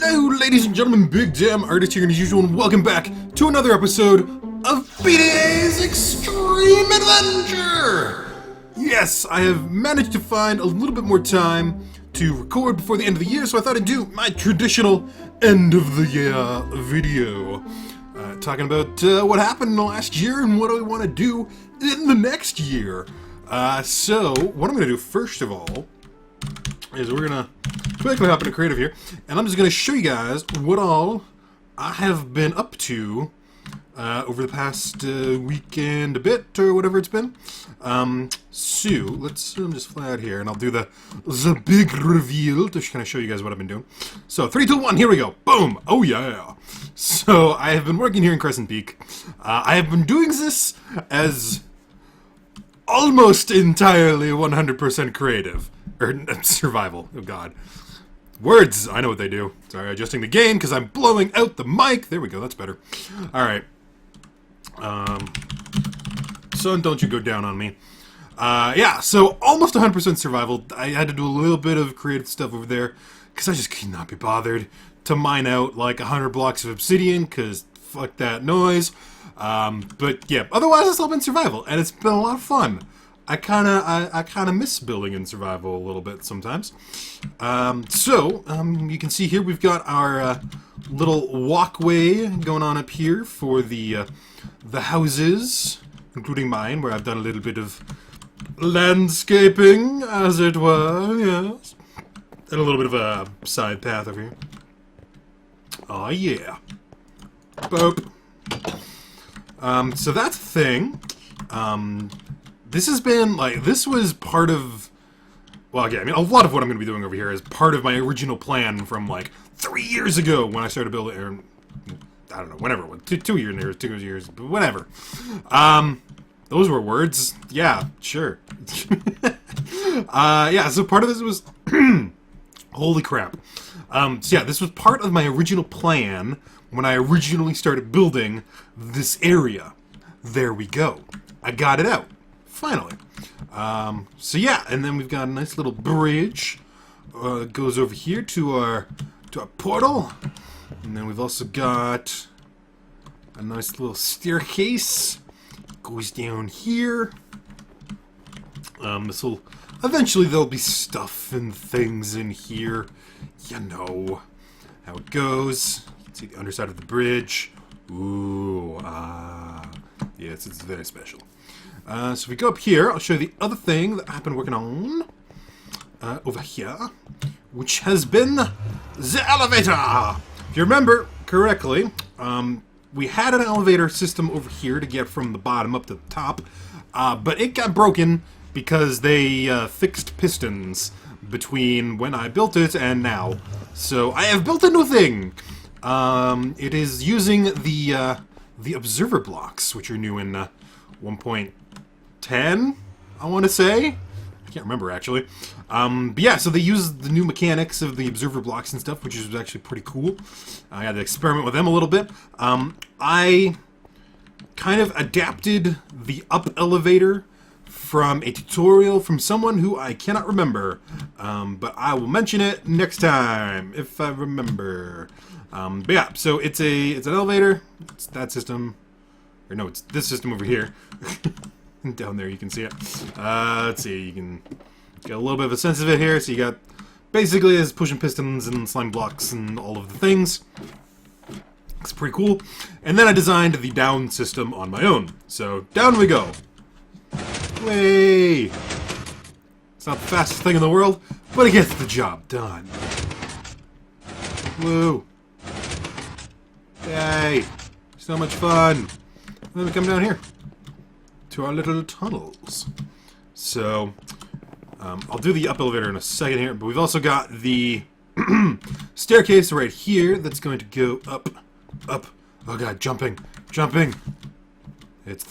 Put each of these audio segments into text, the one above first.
Hello, ladies and gentlemen, Big Damn Artist here as usual, and welcome back to another episode of BDA's Extreme Adventure! Yes, I have managed to find a little bit more time to record before the end of the year, so I thought I'd do my traditional end of the year video. Talking about what happened in the last year and what do we want to do in the next year. So, what I'm going to do first of all is we're going to quickly hop into creative here, and I'm just going to show you guys what all I have been up to over the past week and a bit, or whatever it's been. So, let's just fly out here, and I'll do the big reveal to kind of show you guys what I've been doing. So, 3, 2, 1, here we go. Boom! Oh yeah! So, I have been working here in Crescent Peak. I have been doing this as almost entirely 100% creative. Or survival. Oh god. Words! I know what they do. Sorry, adjusting the game because I'm blowing out the mic. There we go, that's better. Alright. Son, don't you go down on me. Yeah, so almost 100% survival. I had to do a little bit of creative stuff over there because I just could not be bothered to mine out like 100 blocks of obsidian because fuck that noise. But yeah, otherwise it's all been survival and it's been a lot of fun. I kind of miss building in survival a little bit sometimes. You can see here we've got our little walkway going on up here for the houses, including mine, where I've done a little bit of landscaping, as it were, yes. And a little bit of a side path over here. Oh yeah. Boop. So that's the thing. This has been, like, this was part of, well, yeah, I mean, a lot of what I'm going to be doing over here is part of my original plan from, like, 3 years ago when I started building, or, I don't know, whenever it was, 2 years, but whatever. Those were words. Yeah, sure. Yeah, so part of this was, holy crap. So yeah, this was part of my original plan when I originally started building this area. There we go. I got it out. Finally. So yeah, and then we've got a nice little bridge that goes over here to our portal. And then we've also got a nice little staircase. Goes down here. Eventually there'll be stuff and things in here. You know how it goes. You can see the underside of the bridge. Ooh, yes, it's very special. So if we go up here, I'll show you the other thing that I've been working on over here, which has been the elevator. If you remember correctly, we had an elevator system over here to get from the bottom up to the top, but it got broken because they fixed pistons between when I built it and now. So I have built a new thing. It is using the observer blocks, which are new in 1.10, I want to say. I can't remember, actually. But yeah, so they use the new mechanics of the observer blocks and stuff, which is actually pretty cool. I had to experiment with them a little bit. I kind of adapted the up elevator from a tutorial from someone who I cannot remember. But I will mention it next time, if I remember. But yeah, so it's an elevator. It's that system. Or no, it's this system over here. Down there you can see it. Let's see, you can get a little bit of a sense of it here. So you got, basically it's pushing pistons and slime blocks and all of the things. It's pretty cool. And then I designed the down system on my own. So down we go. Way. It's not the fastest thing in the world, but it gets the job done. Woo. Yay. So much fun. And then we come down here to our little tunnels. So, I'll do the up elevator in a second here, but we've also got the staircase right here that's going to go up. Oh god, jumping. It's a thing. It's a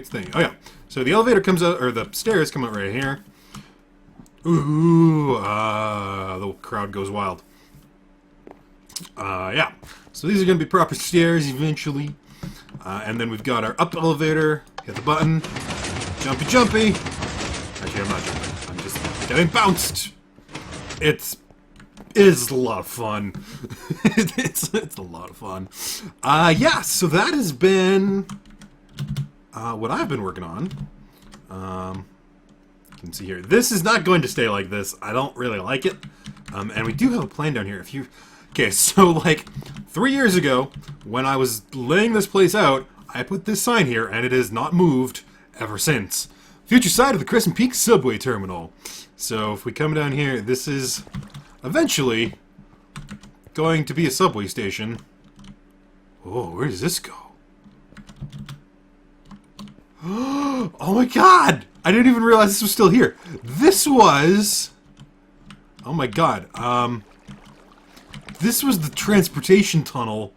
thing. Oh yeah. So the elevator comes out, or the stairs come out right here. Ooh, the crowd goes wild. Yeah. So these are going to be proper stairs eventually. And then we've got our up elevator. Hit the button. Jumpy. Actually, I'm not jumping. I'm just getting bounced. It's It's a lot of fun. it's a lot of fun. Yeah, so that has been what I've been working on. You can see here. This is not going to stay like this. I don't really like it. And we do have a plan down here. Okay, so like 3 years ago, when I was laying this place out, I put this sign here, and it has not moved ever since. Future side of the Crescent Peak subway terminal. So if we come down here, this is eventually going to be a subway station. Oh, where does this go? Oh my god! I didn't even realize this was still here. This was... Oh my god. This was the transportation tunnel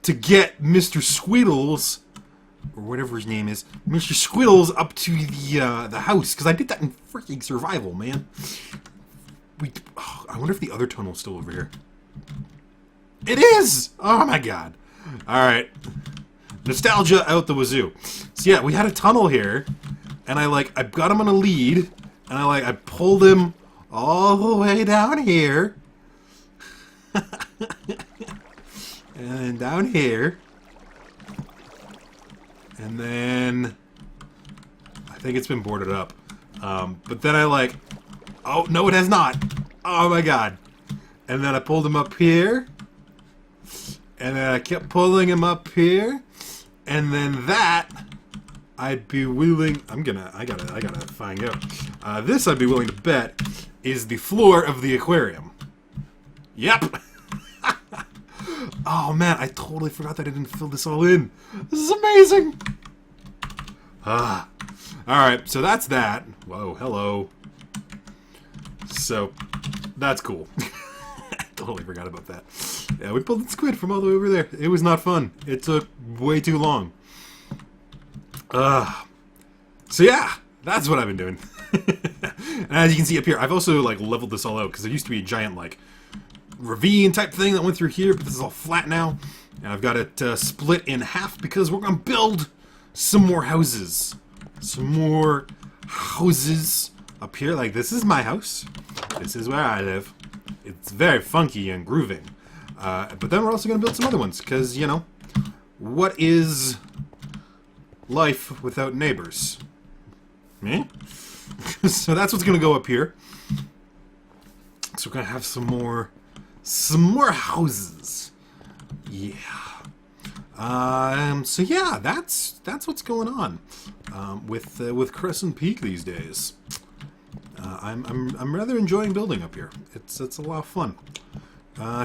to get Mr. Squiddles, or whatever his name is, Mr. Squiddles up to the house. Because I did that in freaking survival, man. I wonder if the other tunnel's still over here. It is! Oh my god. Alright. Nostalgia out the wazoo. So yeah, we had a tunnel here, and I got him on a lead, and I pulled him all the way down here. And then down here. And then I think it's been boarded up. But then oh, no, it has not. Oh my god. And then I pulled him up here. And then I kept pulling him up here. And then that I'd be willing... I gotta find out. This I'd be willing to bet is the floor of the aquarium. Yep. Oh man, I totally forgot that I didn't fill this all in. This is amazing. Alright, so that's that. Whoa, hello. So, that's cool. I totally forgot about that. Yeah, we pulled the squid from all the way over there. It was not fun. It took way too long. So yeah, that's what I've been doing. And as you can see up here, I've also leveled this all out because there used to be a giant ravine type thing that went through here, but this is all flat now. And I've got it split in half because we're gonna build some more houses. Some more houses up here. This is my house. This is where I live. It's very funky and grooving. But then we're also gonna build some other ones because, you know, what is life without neighbors? Me? So that's what's gonna go up here. So we're gonna have some more houses. Yeah. So yeah, that's what's going on with Crescent Peak these days. I'm rather enjoying building up here. It's a lot of fun.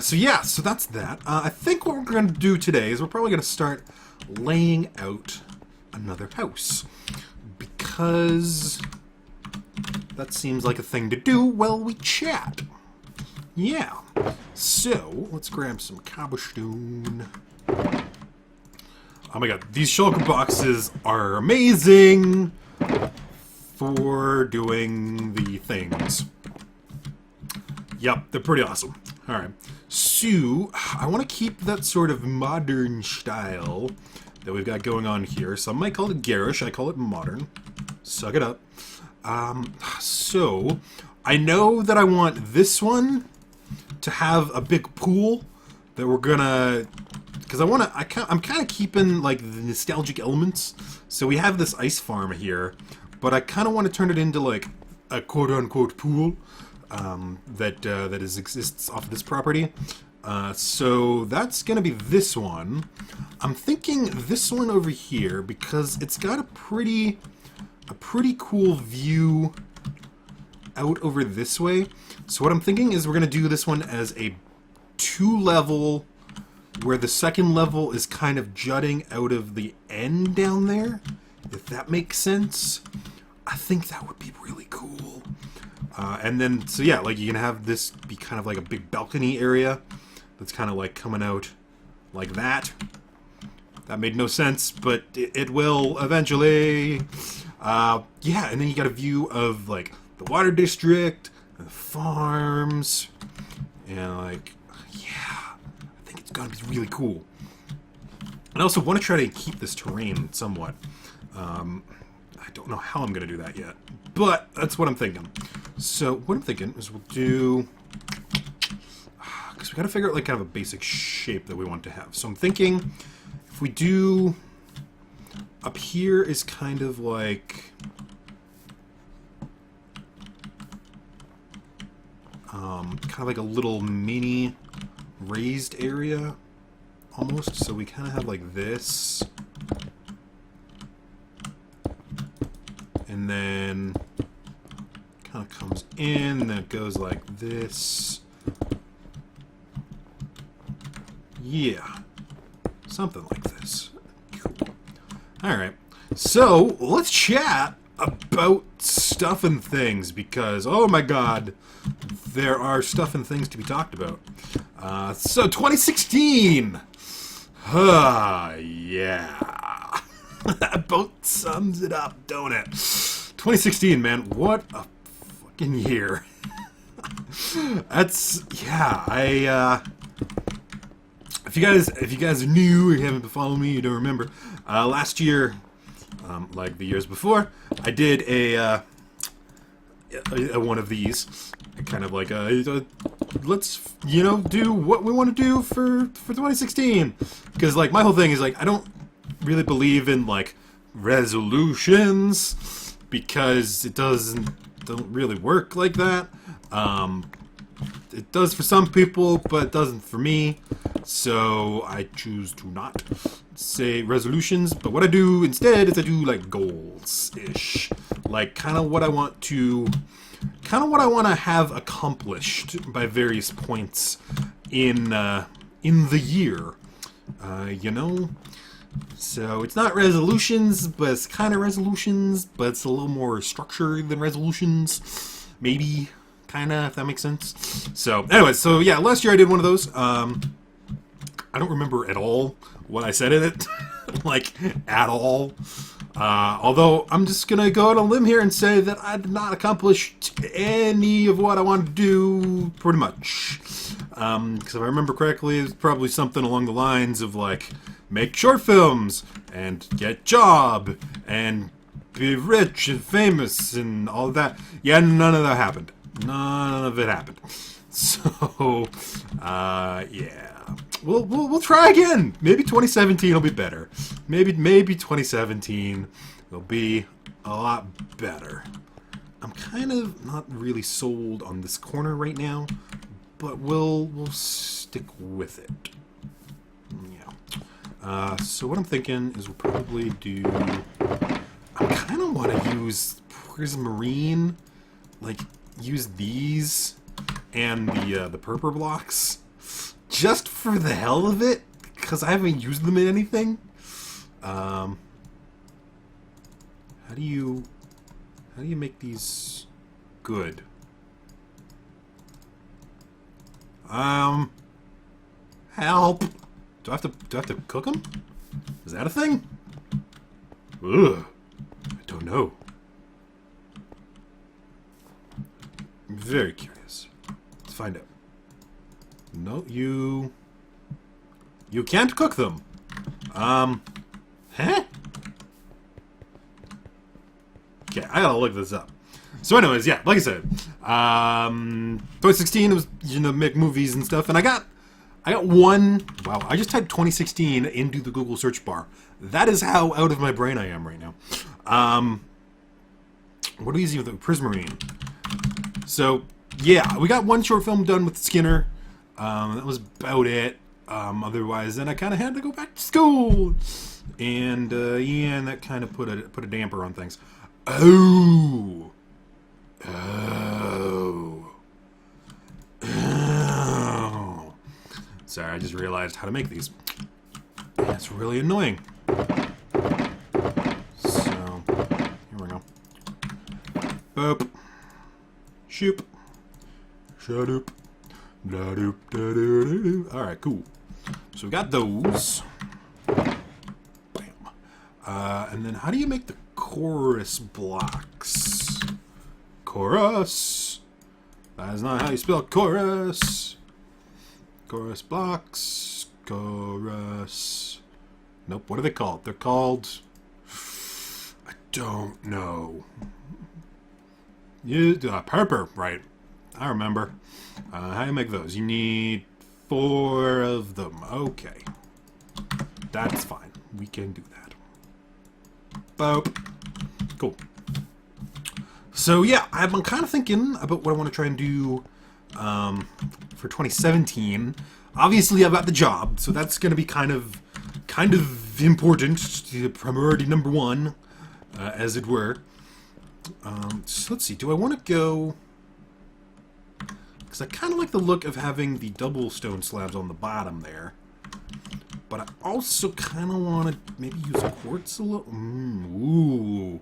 So yeah, so that's that. I think what we're going to do today is we're probably going to start laying out another house, because that seems like a thing to do while we chat. Yeah. So let's grab some cobblestone. Oh my god, these shulker boxes are amazing for doing the things. Yep, they're pretty awesome. Alright, so I want to keep that sort of modern style that we've got going on here. Some might call it garish, I call it modern. Suck it up. So I know that I want this one to have a big pool that we're gonna... Because I'm kind of keeping, the nostalgic elements. So we have this ice farm here, but I kind of want to turn it into, a quote-unquote pool that exists off of this property. So that's going to be this one. I'm thinking this one over here, because it's got a pretty cool view out over this way. So what I'm thinking is we're going to do this one as a 2-level... where the second level is kind of jutting out of the end down there, if that makes sense. I think that would be really cool. And then, so yeah, you can have this be kind of like a big balcony area that's kind of coming out like that. That made no sense, but it will eventually. Yeah, and then you got a view of the water district, the farms, and yeah. It's gonna be really cool. And I also want to try to keep this terrain somewhat. I don't know how I'm gonna do that yet, but that's what I'm thinking. So what I'm thinking is we'll do got to figure out like kind of a basic shape that we want to have. So I'm thinking if we do up here is kind of like a little mini raised area almost. So we kind of have like this, and then kind of comes in, and then it goes like this. Yeah, something like this. Cool. Alright, so let's chat about stuff and things, because, oh my god, there are stuff and things to be talked about. So, 2016! Yeah. That boat sums it up, don't it? 2016, man, what a fucking year. That's, yeah, if you guys are new or you haven't been following me, you don't remember, last year, like the years before, I did a one of these, kind of like let's do what we want to do for 2016, because like my whole thing is like I don't really believe in like resolutions, because it don't really work like that. It does for some people, but it doesn't for me. So I choose to not say resolutions. But what I do instead is I do like goals-ish, like kind of what I want to have accomplished by various points in the year. So it's not resolutions, but it's kind of resolutions, but it's a little more structured than resolutions, maybe. Kind of, if that makes sense. So, anyway, so yeah, last year I did one of those. I don't remember at all what I said in it. Like, at all. Although, I'm just gonna go on a limb here and say that I did not accomplish any of what I wanted to do, pretty much. Because if I remember correctly, it's probably something along the lines of, like, make short films, and get job, and be rich and famous, and all of that. Yeah, none of that happened. None of it happened. So, yeah. We'll try again. Maybe 2017 will be better. Maybe 2017 will be a lot better. I'm kind of not really sold on this corner right now, but we'll stick with it. Yeah. So what I'm thinking is we'll probably do. I kind of want to use Prismarine, like. Use these and the purple blocks just for the hell of it, because I haven't used them in anything. How do you make these good? Help! Do I have to cook them? Is that a thing? Ugh, I don't know. I'm very curious. Let's find out. No, you can't cook them. Huh? Okay, I gotta look this up. So anyways, yeah, like I said, 2016 was, make movies and stuff, and I got one, wow, I just typed 2016 into the Google search bar. That is how out of my brain I am right now. What are these even, Prismarine? So, yeah, we got one short film done with Skinner. That was about it. Otherwise, then I kind of had to go back to school. And, yeah, and that kind of put a damper on things. Oh. Sorry, I just realized how to make these. That's really annoying. So, here we go. Boop. Shoop. Shadoop. Da-doop, da-doo-doo-doo. Alright, cool. So we got those. Bam. And then how do you make the chorus blocks? Chorus. That is not how you spell chorus. Chorus blocks. Chorus. Nope, what are they called? They're called... I don't know. Purple, right. I remember. How do you make those? You need 4 of them. Okay. That's fine. We can do that. Boop. Cool. So yeah, I've been kind of thinking about what I want to try and do for 2017. Obviously, I've got the job, so that's going to be kind of important, priority number 1, as it were. So let's see. Do I want to go? Because I kind of like the look of having the double stone slabs on the bottom there. But I also kind of want to maybe use quartz a little.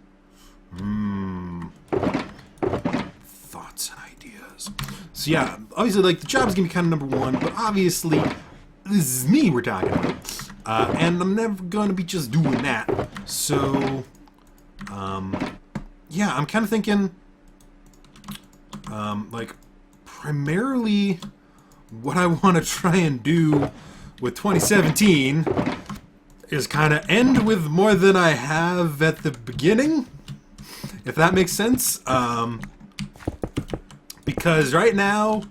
Thoughts and ideas. So yeah, obviously, like, the job's gonna be kind of number 1, but obviously, this is me we're talking about, and I'm never gonna be just doing that. So, yeah, I'm kind of thinking, like, primarily, what I want to try and do with 2017 is kind of end with more than I have at the beginning, if that makes sense. Because right now,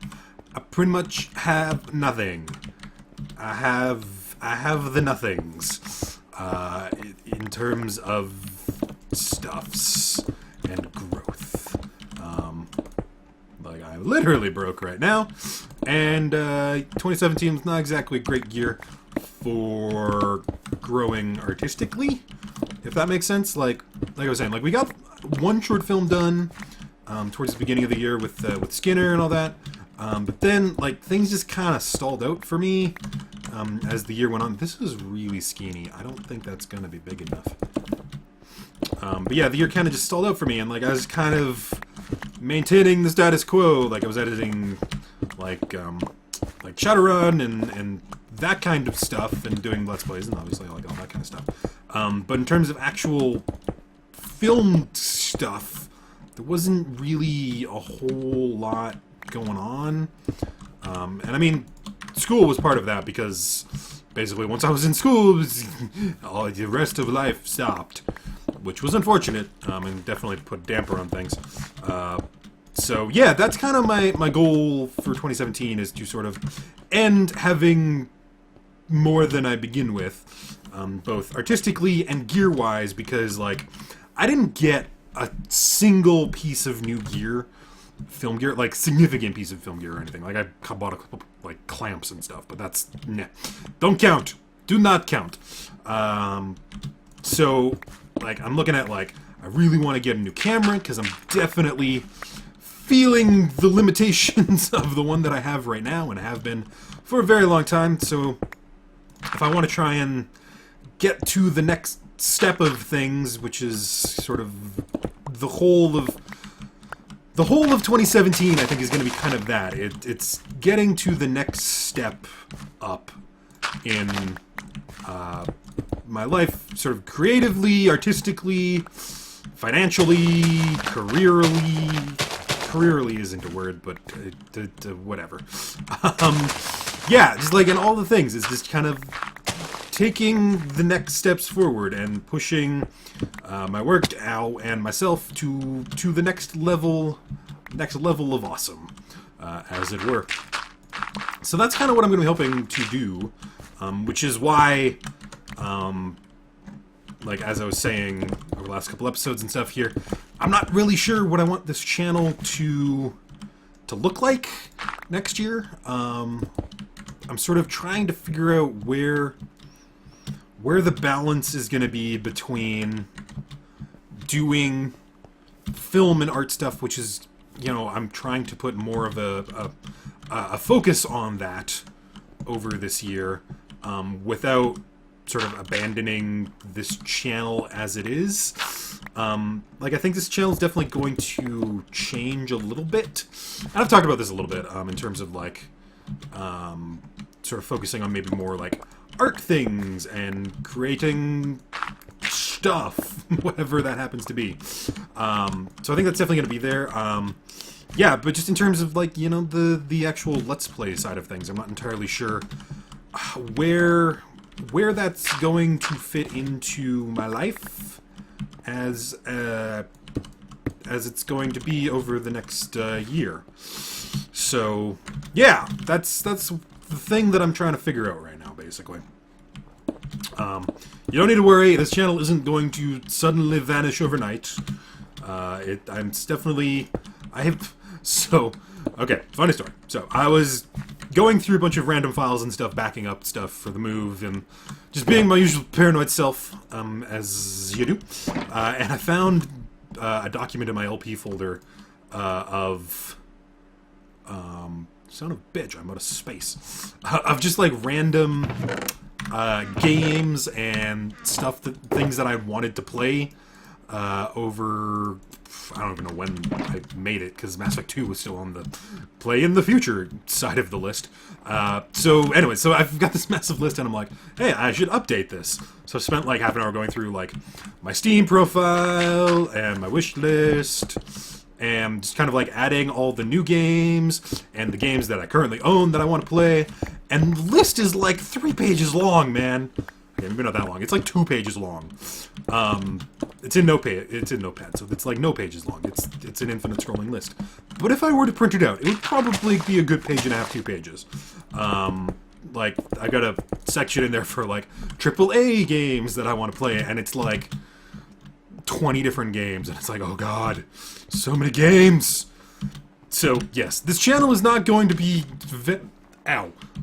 I pretty much have nothing. I have the nothings in terms of stuffs and growth. Like, I'm literally broke right now, and 2017 was not exactly a great year for growing artistically, if that makes sense. Like I was saying, like, we got one short film done towards the beginning of the year with Skinner and all that, but then, like, things just kind of stalled out for me as the year went on. This is really skinny. I don't think that's gonna be big enough. But yeah, the year kind of just stalled out for me, and, like, I was kind of maintaining the status quo. Like, I was editing, like Shadowrun and that kind of stuff, and doing Let's Plays, and obviously, like, all that kind of stuff. But in terms of actual filmed stuff, there wasn't really a whole lot going on. And I mean, school was part of that, because basically once I was in school, all the rest of life stopped, which was unfortunate, and definitely put a damper on things. So yeah, that's kind of my goal for 2017, is to sort of end having more than I begin with, both artistically and gear-wise, because, like, I didn't get a single piece of new gear, film gear, like, significant piece of film gear or anything. Like, I bought a couple, like, clamps and stuff, but that's, nah. Don't count. Do not count. So, like, I'm looking at, like, I really want to get a new camera, because I'm definitely feeling the limitations of the one that I have right now, and have been for a very long time. So, if I want to try and get to the next step of things, which is sort of the whole of 2017, I think, is going to be kind of that. It's getting to the next step up in my life, sort of creatively, artistically, financially, careerly. Careerly isn't a word, but whatever. Yeah, just, like, in all the things, it's just kind of taking the next steps forward and pushing my work and myself to the next level of awesome, as it were. So that's kind of what I'm going to be hoping to do, which is why, like, as I was saying over the last couple episodes and stuff here, I'm not really sure what I want this channel to look like next year. I'm sort of trying to figure out where the balance is going to be between doing film and art stuff, which is, you know, I'm trying to put more of a focus on that over this year, without sort of abandoning this channel as it is. Like, I think this channel is definitely going to change a little bit. And I've talked about this a little bit, in terms of, like, sort of focusing on maybe more, like, art things and creating stuff, whatever that happens to be. So I think that's definitely going to be there. Yeah, but just in terms of, like, you know, the actual Let's Play side of things, I'm not entirely sure where that's going to fit into my life as it's going to be over the next year. So yeah, that's the the thing that I'm trying to figure out right now, basically. You don't need to worry. This channel isn't going to suddenly vanish overnight. I'm definitely... So, okay, funny story. So, I was going through a bunch of random files and stuff, backing up stuff for the move, and just being my usual paranoid self, as you do. And I found a document in my LP folder of... son of a bitch, I'm out of space. Of just, like, random games and stuff, things that I wanted to play over... I don't even know when I made it, because Mass Effect 2 was still on the play in the future side of the list. So anyway, so I've got this massive list, and I'm like, hey, I should update this. So I spent like half an hour going through like my Steam profile and my wish list, and just kind of like adding all the new games and the games that I currently own that I want to play. And the list is like 3 pages long, man. Okay, maybe not that long. It's like 2 pages long. It's in Notepad. It's in Notepad, so it's like no pages long. It's an infinite scrolling list. But if I were to print it out, it would probably be a good page and a half, 2 pages. Like I got a section in there for like AAA games that I want to play, and it's like 20 different games, and it's like, oh god, so many games. So yes, this channel is not going to be.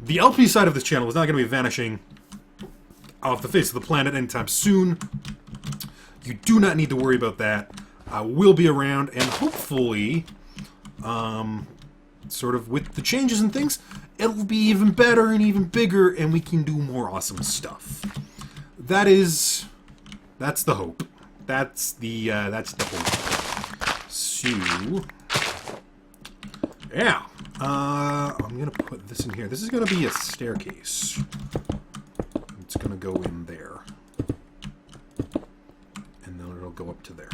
The LP side of this channel is not going to be vanishing off the face of the planet anytime soon. You do not need to worry about that. I will be around, and hopefully, sort of with the changes and things, it'll be even better and even bigger, and we can do more awesome stuff. That's the hope. That's the hope. So, yeah. I'm gonna put this in here. This is gonna be a staircase. It's gonna go in there. And then it'll go up to there.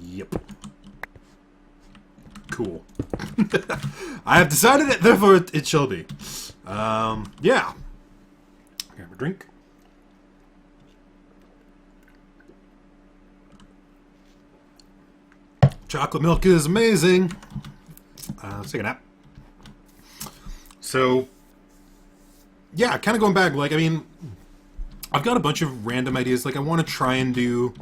Yep. Cool. I have decided it, therefore it shall be. Yeah. Grab a drink. Chocolate milk is amazing. Let's take a nap. So, yeah, kind of going back, like, I mean, I've got a bunch of random ideas. Like, I want to try and do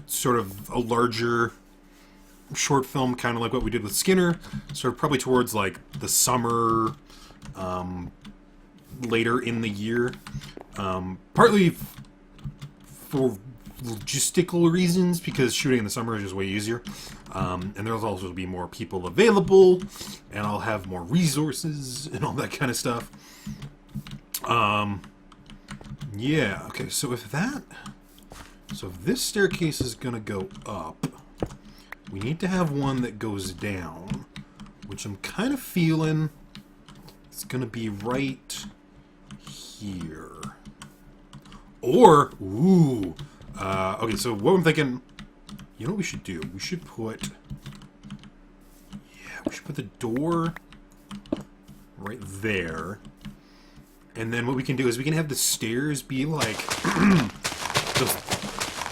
sort of a larger short film, kind of like what we did with Skinner, sort of probably towards, like, the summer, later in the year. Partly for logistical reasons, because shooting in the summer is just way easier. And there'll also be more people available, and I'll have more resources and all that kind of stuff. Yeah, okay, so if this staircase is gonna go up, we need to have one that goes down, which I'm kind of feeling it's gonna be right here. Or, ooh, okay, so what I'm thinking, you know what we should do? We should put the door right there. And then what we can do is we can have the stairs be like those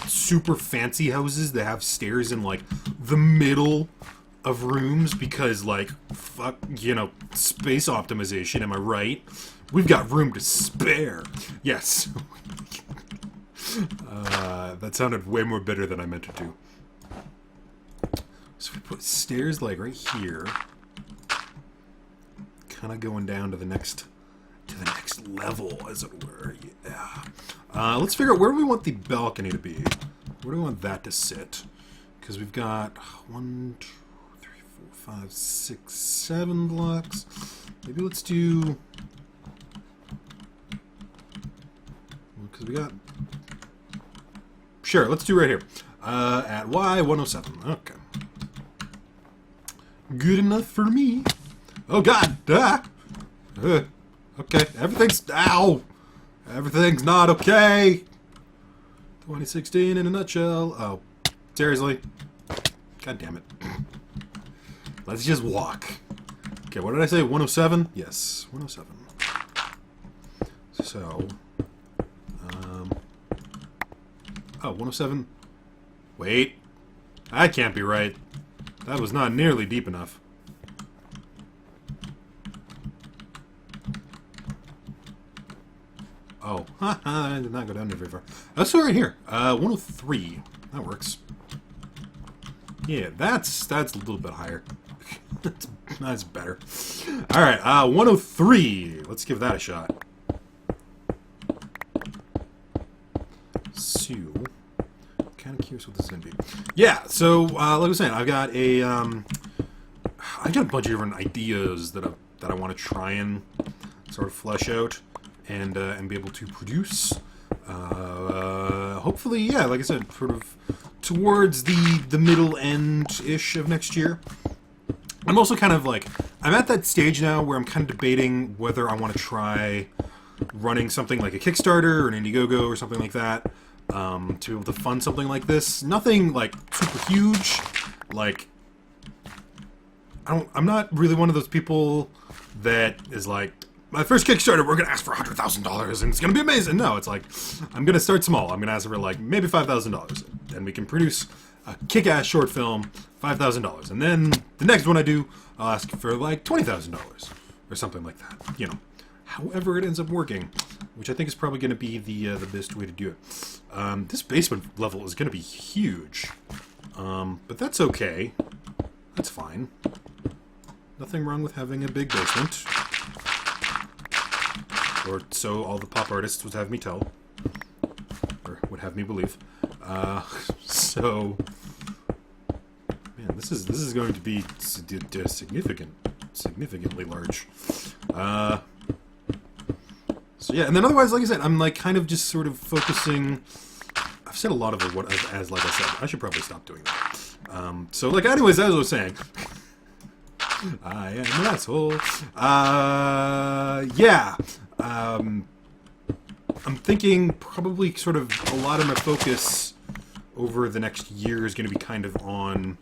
super fancy houses that have stairs in like the middle of rooms, because like, fuck, you know, space optimization, am I right? We've got room to spare. Yes. That sounded way more bitter than I meant it to. So we put stairs like right here, kind of going down to the next level, as it were. Yeah. Let's figure out where do we want the balcony to be. Where do we want that to sit? Because we've got 1, 2, 3, 4, 5, 6, 7 blocks. Maybe let's do. Because we got. Sure, let's do right here. At Y107. Okay. Good enough for me. Oh god! Ah! Okay, everything's... Ow! Everything's not okay! 2016 in a nutshell. Oh, seriously? God damn it. Let's just walk. Okay, what did I say? 107? Yes, 107. So... Oh, 107. Wait. That can't be right. That was not nearly deep enough. Oh, I did not go down there very far. Oh, so right here. 103. That works. Yeah, that's a little bit higher. That's better. Alright, 103. Let's give that a shot. So, kind of curious what this is going to be. Yeah, so, like I was saying, I've got a bunch of different ideas that I want to try and sort of flesh out and be able to produce. Hopefully, yeah, like I said, sort of towards the middle end-ish of next year. I'm also kind of like, I'm at that stage now where I'm kind of debating whether I want to try running something like a Kickstarter or an Indiegogo or something like that to be able to fund something like this. Nothing like super huge. Like, I'm not really one of those people that is like, my first Kickstarter, we're going to ask for $100,000 and it's going to be amazing. No, it's like, I'm going to start small. I'm going to ask for like maybe $5,000 and we can produce a kick-ass short film, $5,000. And then the next one I do, I'll ask for like $20,000 or something like that. You know, however it ends up working, which I think is probably going to be the best way to do it. This basement level is going to be huge, but that's okay. That's fine. Nothing wrong with having a big basement. Or so all the pop artists would have me tell. Or would have me believe. So... Man, this is going to be significantly large. So yeah, and then otherwise, like I said, I'm like kind of just sort of focusing... I've said a lot of it, as like I said. I should probably stop doing that. So like, anyways, as I was saying... I am an asshole. Yeah. I'm thinking probably sort of a lot of my focus over the next year is going to be kind of on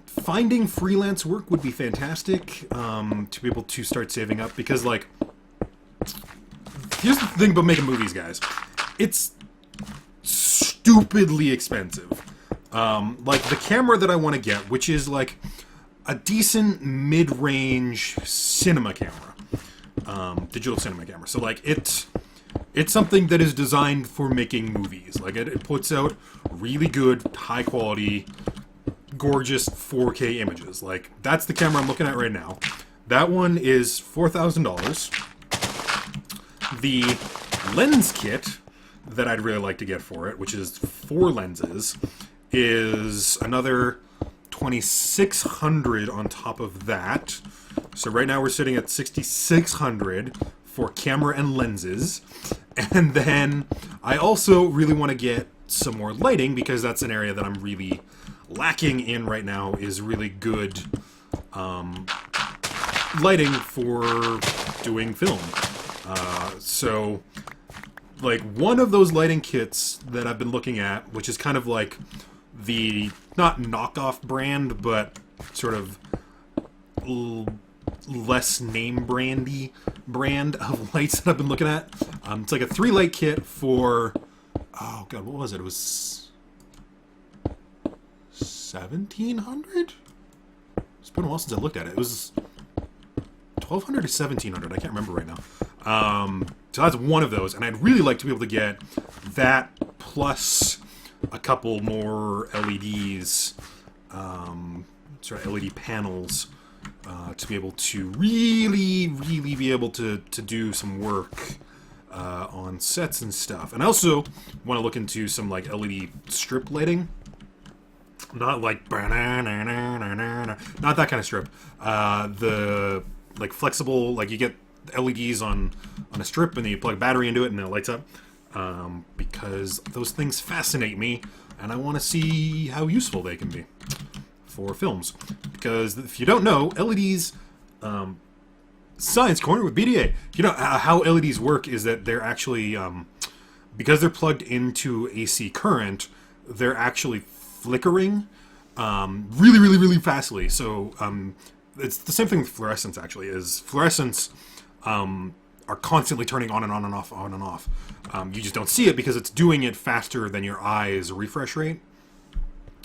finding freelance work would be fantastic to be able to start saving up, because like, here's the thing about making movies, guys. It's stupidly expensive. Like the camera that I want to get, which is like a decent mid-range cinema camera, digital cinema camera. So like it's something that is designed for making movies. Like it puts out really good, high quality, gorgeous 4K images. Like that's the camera I'm looking at right now. That one is $4,000. The lens kit that I'd really like to get for it, which is 4 lenses, is another $2,600 on top of that. So right now we're sitting at $6,600 for camera and lenses. And then I also really want to get some more lighting, because that's an area that I'm really lacking in right now, is really good lighting for doing film. So like one of those lighting kits that I've been looking at, which is kind of like the, not knockoff brand, but sort of less name brandy brand of lights that I've been looking at. It's like a 3-light kit for, oh god, what was it? It was $1,700? It's been a while since I looked at it. It was $1,200 or $1,700. I can't remember right now. So that's one of those, and I'd really like to be able to get that plus a couple more LEDs, sort of LED panels, to be able to really be able to do some work on sets and stuff. And I also want to look into some like LED strip lighting. Not like not that kind of strip. The like flexible, like you get LEDs on a strip and then you plug a battery into it and it lights up. Because those things fascinate me, and I want to see how useful they can be for films. Because if you don't know, LEDs, Science Corner with BDA. You know how LEDs work is that they're actually, because they're plugged into AC current, they're actually flickering really fastly. So it's the same thing with fluorescence, actually, is fluorescence are constantly turning on and on and off, on and off. You just don't see it because it's doing it faster than your eye's refresh rate.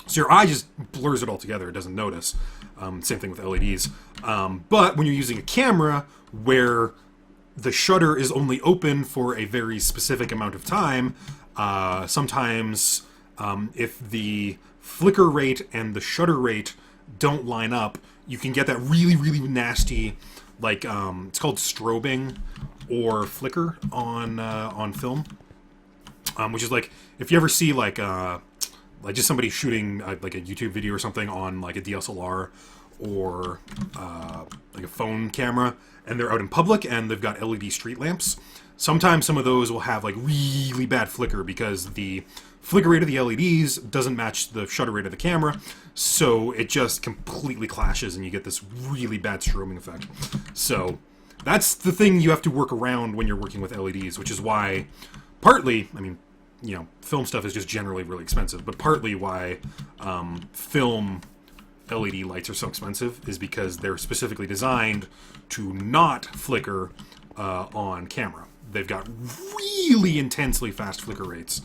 So your eye just blurs it all together. It doesn't notice. Same thing with LEDs. But when you're using a camera where the shutter is only open for a very specific amount of time. Sometimes if the flicker rate and the shutter rate don't line up, you can get that really, really nasty, like, it's called strobing or flicker on film, which is like, if you ever see like just somebody shooting like a YouTube video or something on like a DSLR or like a phone camera, and they're out in public and they've got LED street lamps. Sometimes some of those will have like really bad flicker because the flicker rate of the LEDs doesn't match the shutter rate of the camera, so it just completely clashes and you get this really bad strobing effect. So that's the thing you have to work around when you're working with LEDs, which is why, partly, I mean, you know, film stuff is just generally really expensive, but partly why film LED lights are so expensive is because they're specifically designed to not flicker on camera. They've got really intensely fast flicker rates,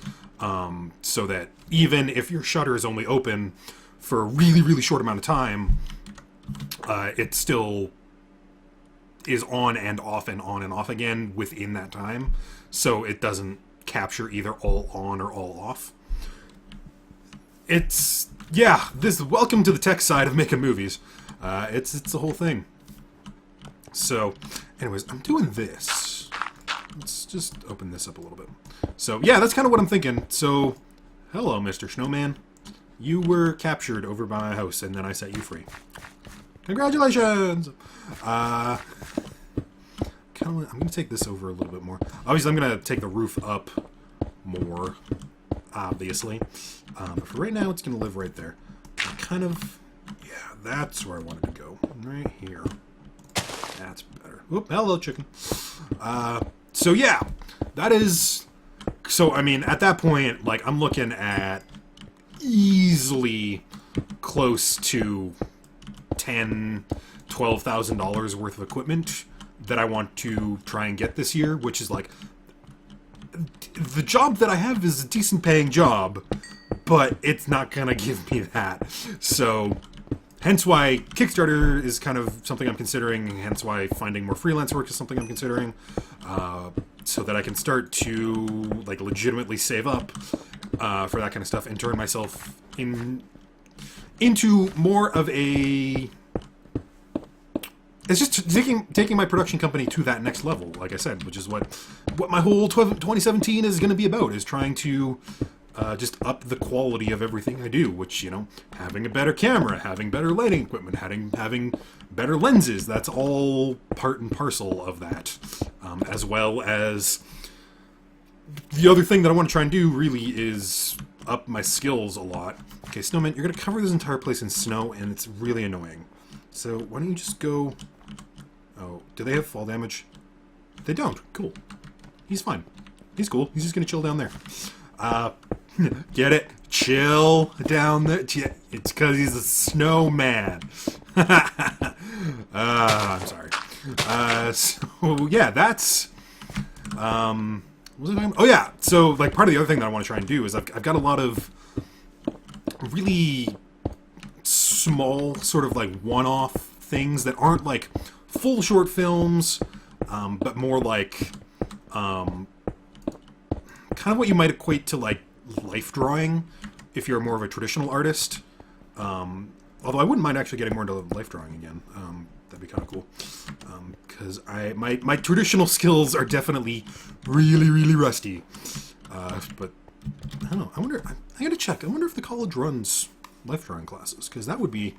so that even if your shutter is only open for a really, really short amount of time, it still is on and off and on and off again within that time, so it doesn't capture either all on or all off. It's, yeah, welcome to the tech side of making movies. It's the whole thing. So, anyways, I'm doing this. Let's just open this up a little bit. So, yeah, that's kind of what I'm thinking. So, hello, Mr. Snowman. You were captured over by my house, and then I set you free. Congratulations! I'm going to take this over a little bit more. Obviously, I'm going to take the roof up more, obviously. But for right now, it's going to live right there. Kind of, yeah, that's where I wanted to go. Right here. That's better. Oop, hello, chicken. So, yeah, that is... So, I mean, at that point, like, I'm looking at easily close to $10,000-$12,000 worth of equipment that I want to try and get this year, which is like, the job that I have is a decent paying job, but it's not gonna give me that. So, hence why Kickstarter is kind of something I'm considering, hence why finding more freelance work is something I'm considering, so that I can start to, like, legitimately save up for that kind of stuff and turn myself into more of a... It's just taking my production company to that next level, like I said, which is what my whole 2017 is going to be about, is trying to just up the quality of everything I do, which, you know, having a better camera, having better lighting equipment, having better lenses, that's all part and parcel of that, as well as the other thing that I want to try and do really is up my skills a lot. Okay, Snowman, you're going to cover this entire place in snow, and it's really annoying. So why don't you just go... Oh, do they have fall damage? They don't. Cool. He's fine. He's cool. He's just going to chill down there. Get it? Chill down there. It's because he's a snowman. I'm sorry. So, yeah, that's... what was I talking about? Oh, yeah. So, like, part of the other thing that I want to try and do is I've got a lot of really small, sort of, like, one-off things that aren't, like, full short films, but more like, kind of what you might equate to, like, life drawing, if you're more of a traditional artist. Although I wouldn't mind actually getting more into life drawing again. That'd be kind of cool. Because my traditional skills are definitely really, really rusty. But, I don't know. I wonder, I gotta check. I wonder if the college runs life drawing classes, because that would be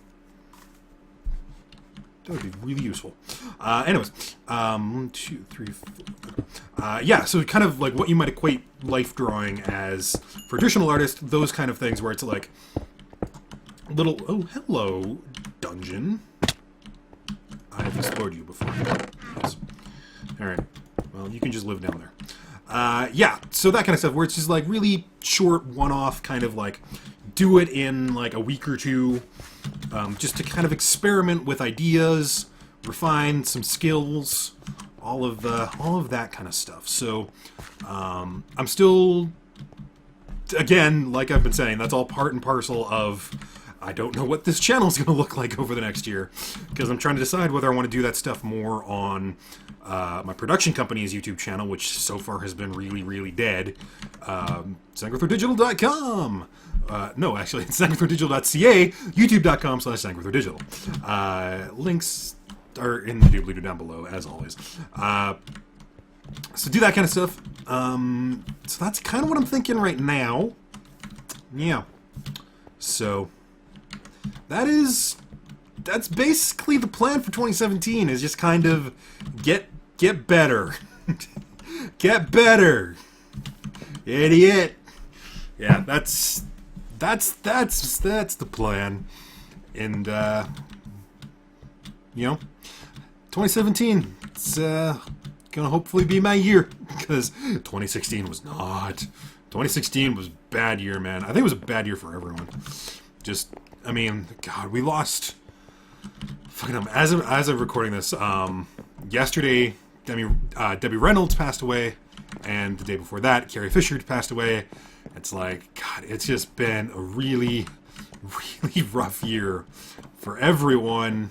really useful. Anyways, 1, 2, 3, 4. Yeah, so kind of like what you might equate life drawing as for traditional artists, those kind of things where it's like little, oh, hello, dungeon. I've explored you before. Yes. Alright, well, you can just live down there. Yeah, so that kind of stuff where it's just like really short, one-off kind of like do it in like a week or two, just to kind of experiment with ideas, refine some skills, all of that kind of stuff. So I'm still, again, like I've been saying, that's all part and parcel of I don't know what this channel is going to look like over the next year, because I'm trying to decide whether I want to do that stuff more on my production company's YouTube channel, which so far has been really, really dead. McArthurdigital.com. No, actually, it's McArthurdigital.ca, youtube.com/McArthurdigital. Links are in the doobly-doo down below, as always. So do that kind of stuff. So that's kind of what I'm thinking right now. Yeah. So that's basically the plan for 2017, is just kind of get better. Get better. Idiot. Yeah, that's the plan. And you know, 2017, it's gonna hopefully be my year, because 2016 was not. 2016 was a bad year, man. I think it was a bad year for everyone. Just, I mean, God, we lost. Fucking as of recording this, yesterday, Debbie Reynolds passed away, and the day before that, Carrie Fisher passed away. It's like, God, it's just been a really, really rough year for everyone.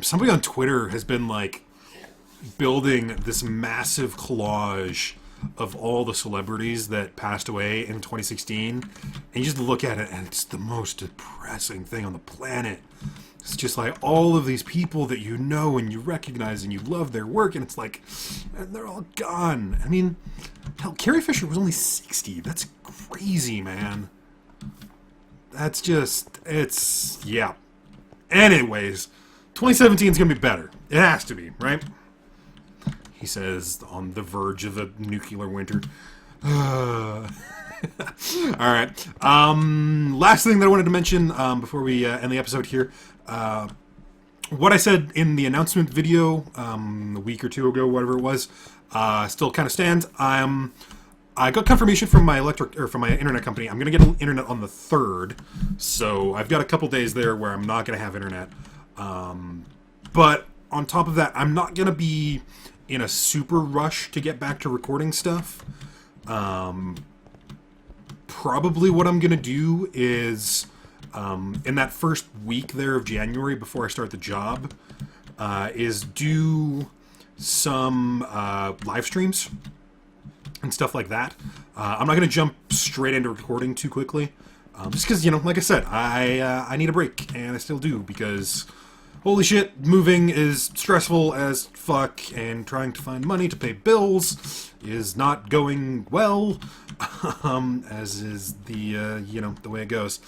Somebody on Twitter has been like building this massive collage of all the celebrities that passed away in 2016, and you just look at it and it's the most depressing thing on the planet. It's just like all of these people that you know and you recognize and you love their work, and it's like, and they're all gone. I mean, hell, Carrie Fisher was only 60. That's crazy, man. That's just, it's, yeah. Anyways, 2017 is going to be better. It has to be, right? He says, on the verge of a nuclear winter. Alright. Last thing that I wanted to mention before we end the episode here. What I said in the announcement video a week or two ago, whatever it was, still kind of stands. I got confirmation from my internet company. I'm going to get internet on the 3rd. So I've got a couple days there where I'm not going to have internet. But on top of that, I'm not going to be in a super rush to get back to recording stuff. Probably what I'm going to do is, in that first week there of January before I start the job, is do some live streams and stuff like that. I'm not going to jump straight into recording too quickly. Just because, you know, like I said, I need a break, and I still do, because holy shit, moving is stressful as fuck, and trying to find money to pay bills is not going well, as is the, you know, the way it goes.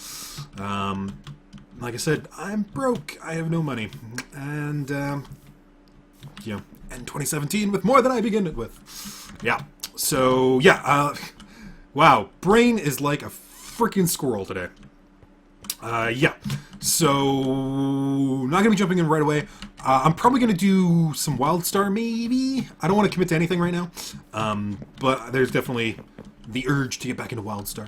Like I said, I'm broke, I have no money, and, you know, end 2017 with more than I began it with. Yeah, so, yeah, wow, brain is like a freaking squirrel today. Yeah, so not gonna be jumping in right away. I'm probably gonna do some WildStar, maybe. I don't want to commit to anything right now, but there's definitely the urge to get back into WildStar,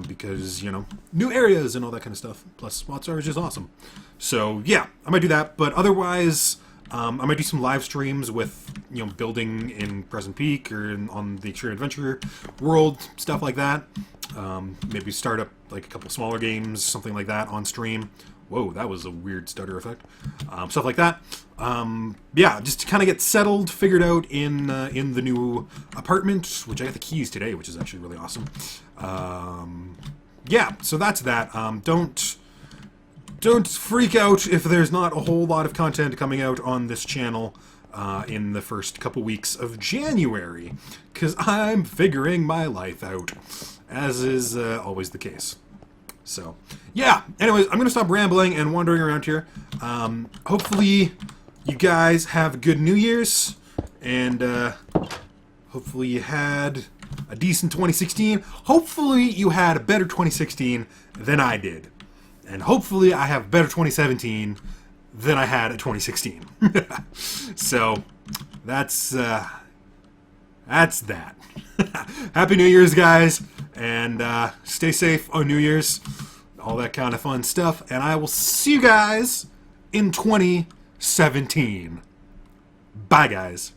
because, you know, new areas and all that kind of stuff. Plus, WildStar is just awesome. So yeah, I might do that. But otherwise, I might do some live streams with, you know, building in Present Peak or on the Extreme Adventure world, stuff like that. Maybe start up like a couple smaller games, something like that on stream. Whoa, that was a weird stutter effect. Stuff like that. Yeah, just to kind of get settled, figured out in the new apartment, which I got the keys today, which is actually really awesome. Yeah, so that's that. Don't freak out if there's not a whole lot of content coming out on this channel in the first couple weeks of January, because I'm figuring my life out, as is always the case. So, yeah, anyways, I'm going to stop rambling and wandering around here. Hopefully you guys have a good New Year's, and hopefully you had a decent 2016. Hopefully you had a better 2016 than I did. And hopefully I have better 2017 than I had at 2016. So, that's that. Happy New Year's, guys, and stay safe on New Year's, all that kind of fun stuff, and I will see you guys in 2017. Bye, guys.